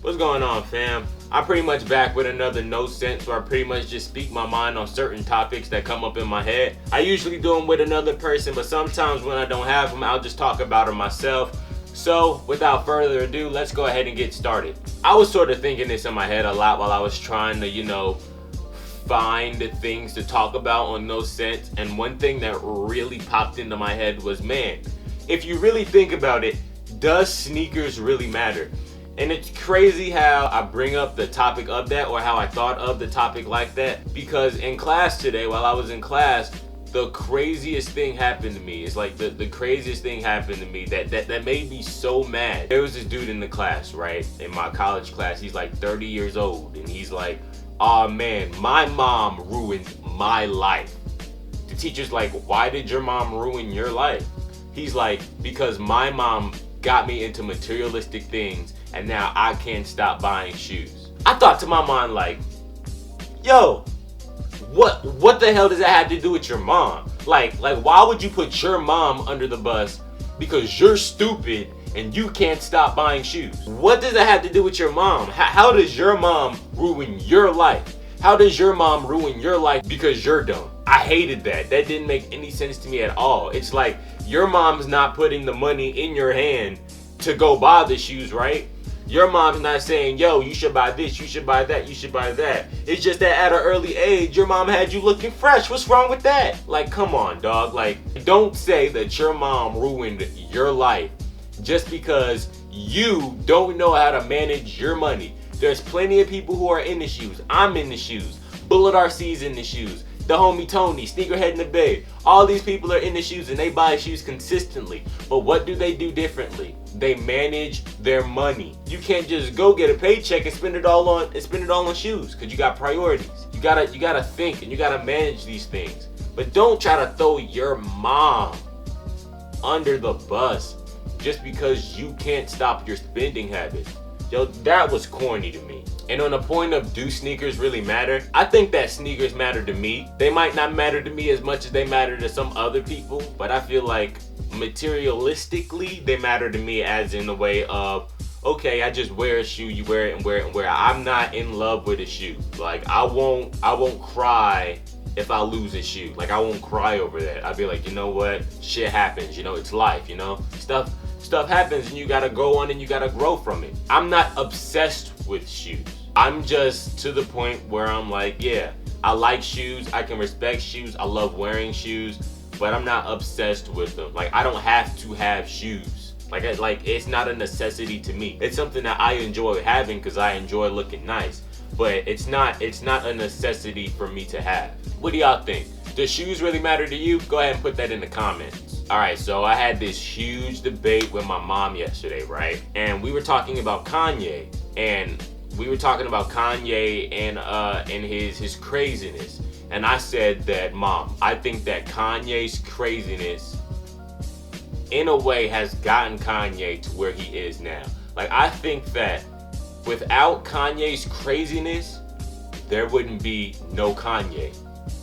What's going on, fam? I'm pretty much back with another No Sense, where I pretty much just speak my mind on certain topics that come up in my head. I usually do them with another person, but sometimes when I don't have them, I'll just talk about them myself. So without further ado, let's go ahead and get started. I was sort of thinking this in my head a lot while I was trying to, find things to talk about on No Sense. And one thing that really popped into my head was, man, if you really think about it, does sneakers really matter? And it's crazy how I bring up the topic of that, or how I thought of the topic like that, because in class today, while I was in class, the craziest thing happened to me. It's like the craziest thing happened to me that made me so mad. There was this dude in the class, right? In my college class, he's like 30 years old, and he's like, "Oh man, my mom ruined my life." The teacher's like, "Why did your mom ruin your life?" He's like, "Because my mom got me into materialistic things, and now I can't stop buying shoes." I thought to my mind, like, yo, what the hell does that have to do with your mom? Like why would you put your mom under the bus because you're stupid and you can't stop buying shoes? What does that have to do with your mom? How does your mom ruin your life? How does your mom ruin your life because you're dumb? I hated that. That didn't make any sense to me at all. It's like your mom's not putting the money in your hand to go buy the shoes, right? Your mom's not saying, yo, you should buy this, you should buy that, you should buy that. It's just that at an early age, your mom had you looking fresh. What's wrong with that? Like, come on, dog. Like, don't say that your mom ruined your life just because you don't know how to manage your money. There's plenty of people who are in the shoes. I'm in the shoes. Bullet RC's in the shoes. The homie Tony, Sneakerhead in the Bay. All these people are in the shoes and they buy shoes consistently. But what do they do differently? They manage their money. You can't just go get a paycheck and spend it all on shoes, because you got priorities. You gotta think, and you gotta manage these things. But don't try to throw your mom under the bus just because you can't stop your spending habits. Yo, that was corny to me. And on the point of, do sneakers really matter? I think that sneakers matter to me. They might not matter to me as much as they matter to some other people, but I feel like materialistically they matter to me, as in the way of, okay, I just wear a shoe, you wear it and wear it and wear it. I'm not in love with a shoe. Like, I won't cry if I lose a shoe. Like, I won't cry over that. I'd be like, you know what? Shit happens, it's life, Stuff happens and you gotta go on and you gotta grow from it. I'm not obsessed with shoes. I'm just to the point where I'm like, yeah, I like shoes, I can respect shoes, I love wearing shoes, but I'm not obsessed with them. Like, I don't have to have shoes. Like it's not a necessity to me. It's something that I enjoy having because I enjoy looking nice, but it's not a necessity for me to have. What do y'all think? Does shoes really matter to you? Go ahead and put that in the comments. Alright, so I had this huge debate with my mom yesterday, right? And we were talking about Kanye. And we were talking about Kanye and his craziness. And I said that, Mom, I think that Kanye's craziness, in a way, has gotten Kanye to where he is now. Like, I think that without Kanye's craziness, there wouldn't be no Kanye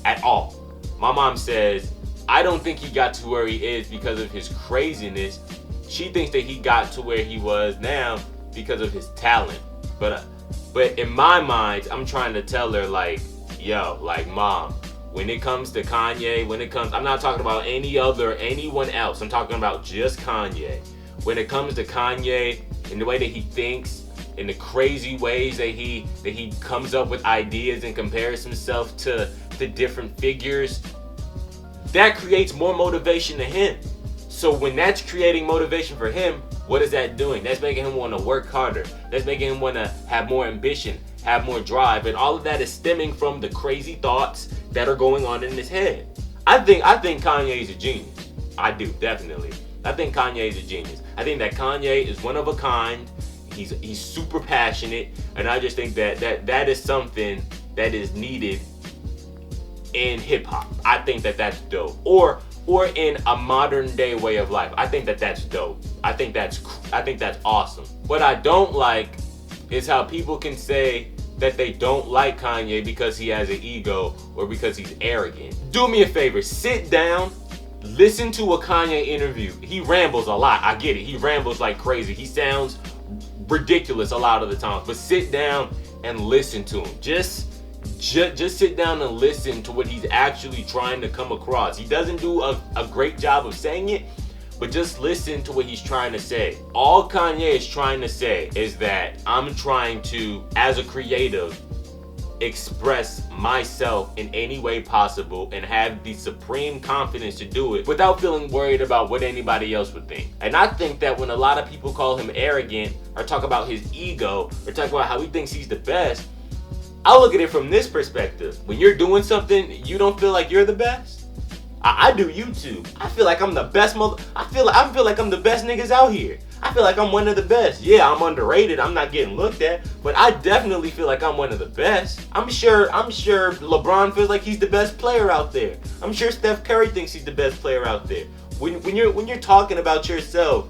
at all. My mom says, I don't think he got to where he is because of his craziness. She thinks that he got to where he was now because of his talent. But in my mind, I'm trying to tell her, like, yo, like, Mom, when it comes to Kanye, I'm not talking about anyone else. I'm talking about just Kanye. When it comes to Kanye and the way that he thinks, in the crazy ways that he comes up with ideas and compares himself to different figures, that creates more motivation to him. So when that's creating motivation for him, what is that doing? That's making him want to work harder. That's making him want to have more ambition, have more drive, and all of that is stemming from the crazy thoughts that are going on in his head. I think Kanye is a genius. I do, definitely. I think Kanye is a genius. I think that Kanye is one of a kind. He's super passionate, and I just think that is something that is needed in hip hop. I think that that's dope. Or in a modern day way of life. I think that that's dope. I think that's awesome. What I don't like is how people can say that they don't like Kanye because he has an ego or because he's arrogant. Do me a favor, sit down, listen to a Kanye interview. He rambles a lot. I get it. He rambles like crazy. He sounds ridiculous a lot of the times. But sit down and listen to him. Just sit down and listen to what he's actually trying to come across. He doesn't do a great job of saying it, but just listen to what he's trying to say. All Kanye is trying to say is that I'm trying to, as a creative, express myself in any way possible and have the supreme confidence to do it without feeling worried about what anybody else would think. And I think that when a lot of people call him arrogant or talk about his ego or talk about how he thinks he's the best, I look at it from this perspective. When you're doing something, you don't feel like you're the best. I do YouTube. I feel like I'm the best I feel like I'm the best niggas out here. I feel like I'm one of the best. Yeah, I'm underrated. I'm not getting looked at, but I definitely feel like I'm one of the best. I'm sure LeBron feels like he's the best player out there. I'm sure Steph Curry thinks he's the best player out there. When you're talking about yourself,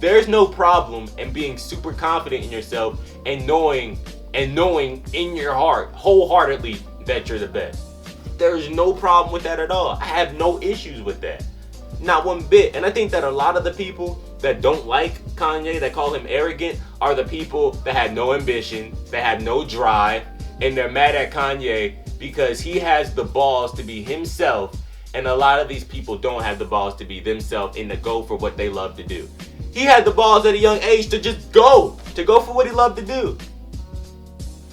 there's no problem in being super confident in yourself and knowing in your heart wholeheartedly that you're the best. There's no problem with that at all. I have no issues with that. Not one bit. And I think that a lot of the people that don't like Kanye, that call him arrogant, are the people that had no ambition, that had no drive, and they're mad at Kanye because he has the balls to be himself, and a lot of these people don't have the balls to be themselves and to go for what they love to do. He had the balls at a young age to just go for what he loved to do.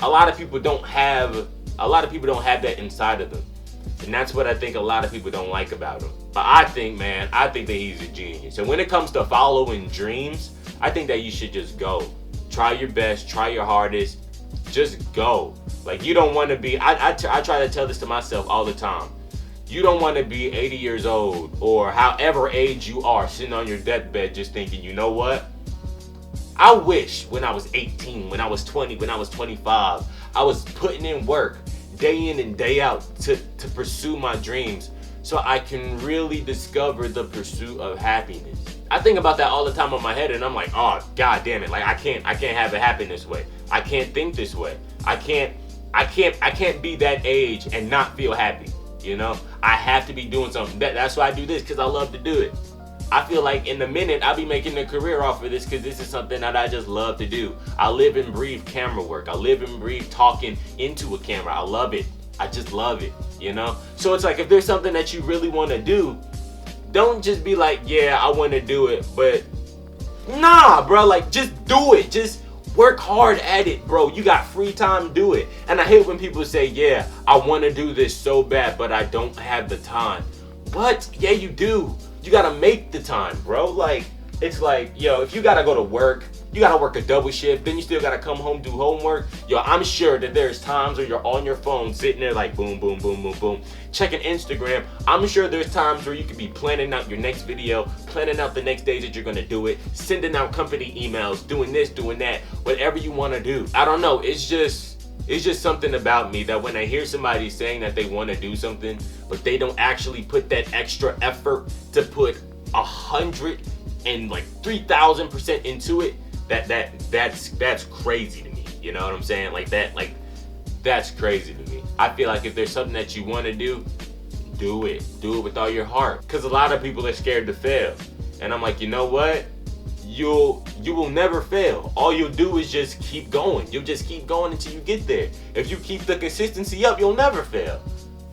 A lot of people don't have that inside of them. And that's what I think a lot of people don't like about him. But I think that he's a genius. And when it comes to following dreams, I think that you should just go. Try your best, try your hardest, just go. Like, you don't want to be, I try to tell this to myself all the time. You don't want to be 80 years old or however age you are sitting on your deathbed just thinking, you know what? I wish when I was 18, when I was 20, when I was 25, I was putting in work day in and day out to pursue my dreams so I can really discover the pursuit of happiness. I think about that all the time in my head and I'm like, oh, God damn it. Like, I can't have it happen this way. I can't think this way. I can't be that age and not feel happy. You know, I have to be doing something. That's why I do this, because I love to do it. I feel like in a minute I'll be making a career off of this because this is something that I just love to do. I live and breathe camera work. I live and breathe talking into a camera. I love it. I just love it, you know? So it's like, if there's something that you really want to do, don't just be like, yeah, I want to do it, but nah, bro, like, just do it. Just work hard at it, bro. You got free time, do it. And I hate when people say, yeah, I want to do this so bad, but I don't have the time. What? Yeah, you do. You gotta make the time, bro. Like, it's like, yo, if you gotta go to work, you gotta work a double shift, then you still gotta come home, do homework. Yo, I'm sure that there's times where you're on your phone sitting there like boom, boom, boom, boom, boom, checking Instagram. I'm sure there's times where you could be planning out your next video, planning out the next days that you're gonna do it, sending out company emails, doing this, doing that, whatever you wanna do. I don't know, it's just something about me that when I hear somebody saying that they want to do something, but they don't actually put that extra effort to put 3,000% into it, that's crazy to me. You know what I'm saying? That's crazy to me. I feel like if there's something that you want to do it with all your heart. Because a lot of people are scared to fail, and I'm like, you know what? You will never fail. All you'll do is just keep going. You'll just keep going until you get there. If you keep the consistency up, you'll never fail.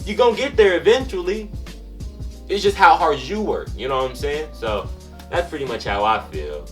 You're gonna get there eventually. It's just how hard you work. You know what I'm saying? So that's pretty much how I feel.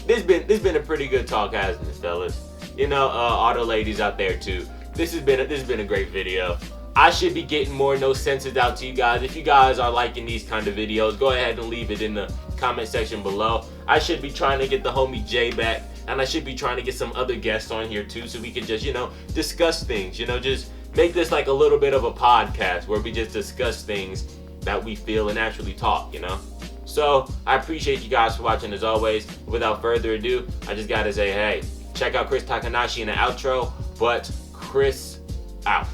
This been a pretty good talk, hasn't it, fellas? You know, all the ladies out there too. This has been a great video. I should be getting more no senses out to you guys. If you guys are liking these kind of videos, go ahead and leave it in the comment section below. I should be trying to get the homie Jay back, and I should be trying to get some other guests on here too, so we can just, you know, discuss things, you know, just make this like a little bit of a podcast where we just discuss things that we feel and actually talk, you know. So I appreciate you guys for watching as always. Without further ado, I just gotta say, hey, check out Chris Takanashi in the outro, but Chris out.